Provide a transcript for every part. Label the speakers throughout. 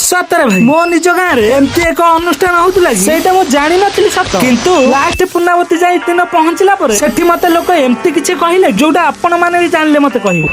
Speaker 1: सतरे भाई मो निज गाँव में एमती एक अनुष्ठान होता सेटा मु जानी नथिली सत किंतु लास्ट पूर्णावती जाई दिन पहुंचला पर सेठी मते लोक एमती किछि कहिले जोटा आपण माने भी जानले मते कहिबो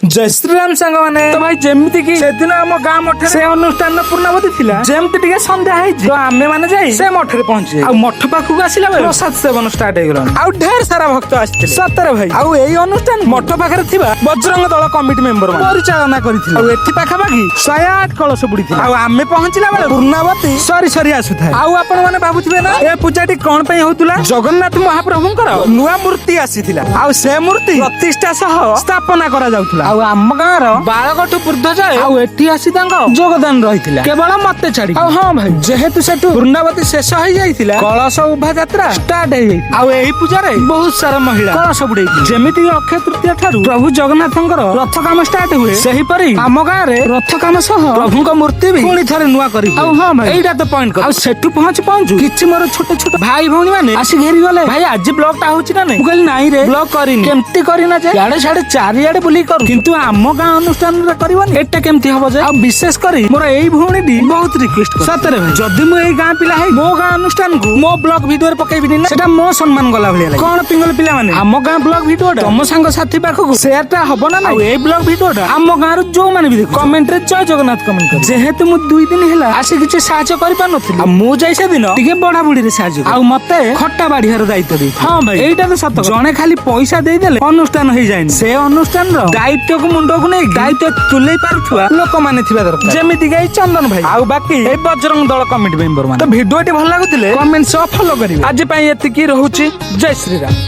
Speaker 1: जय श्रीराम सांग माने तो भाई जेमती की से दिन हम गाँ मठ से अनुष्ठान पूर्णावती थिला जेमती टिके संध्या है तो आमे माने जाई से मठ रे पहुंचे आ मठ पाखु आसिला बेले प्रसाद सेवन स्टार्ट हे गलन आ ढेर सारा भक्त आस्थिले सतरे भाई आ एई अनुष्ठान मठ पाखरे थिबा बजरंग दल कमिटी मेंबर माने परिचालना करिथिले आ एठी पाखा बाकी 108 कलश बुडीथिले आ आमे पहुंचिला बेले पूर्णावती सरी आसुथाय आ आपण माने भाबुथिबे ना ए पूजाटी कोन पई होतुला जगन्नाथ महाप्रभुंकर नुआ मूर्ति आसीथिला आ से मूर्ति प्रतिष्ठा सह स्थापना करा जाउथला आम गाँव बारगठू पूर्ध जाए एठी आसी योगदान रही केवल मत छाड़ी हाँ भाई जेहेतु सेठू पूर्णावती शेष हो जाइथिला कलश उभा यात्रा स्टार्ट हो पूजा बहुत सारा महिला कलश बुड़े जमीती अक्षय तृतीय ठारू प्रभु जगन्नाथंकर रथ काम स्टार्ट हुए सेहीपरि आम गाँव में रथ काम सह प्रभुଙ୍କ मूर्ति भी पुणी थरे नुआ करी हाँ भाई एटा तो पॉइंट कर सेठू पहुंचू किछि मोर छोटे छोटे भाई भौणी माने आसी घेरी गले भाई आज ब्लॉक टा होची ना नहीं कहली नाही रे ब्लॉक करिनी केमती करिना जे याडे साडे चारियाडे बुली करू किंतु आम गाँ अनुष्ठान रे करबनी एटा केमती हबो जे आ विशेष करी मोर एई भौणी दी बहुत रिक्वेस्ट कर सतरे भाई जदी मो एई गाँ पिला है मो गाँ अनुष्ठान को मो ब्लॉग वीडियो रे पकेबिनी ना सेटा मो सम्मान गला भलिया लागे कोन पिंगल पिला माने आम गाँ ब्लॉग वीडियो टा तम संग साथी पाखो शेयर टा हबो ना ए ब्लॉग वीडियो टा आम गाँ रो जो माने भी देखो कमेंट रे जय जगन्नाथ कमेंट कर जेहेतु मु 2 दिन हैला आसी किछ सहायता करि पार नथिली आ मु जाई से दिन टिके बडा बुडी रे सहायता आ मते खट्टा बाडीहर दायित्व दे हां भाई एटा तो सत जणे खाली पैसा देई देले अनुष्ठान होई जाय से अनुष्ठान रो दायित्व को मुंडो को नै दायित्व तुलै पारुथुवा लोक माने थिबा दरकार जेमिति गाई चंदन भाई आ बाकी ए बजरंग दल कमिटी मेंबर माने तो वीडियो टी भल लागुतिले कमेंट सह फॉलो करिवे आज पई एति की रहउची जय श्री राम।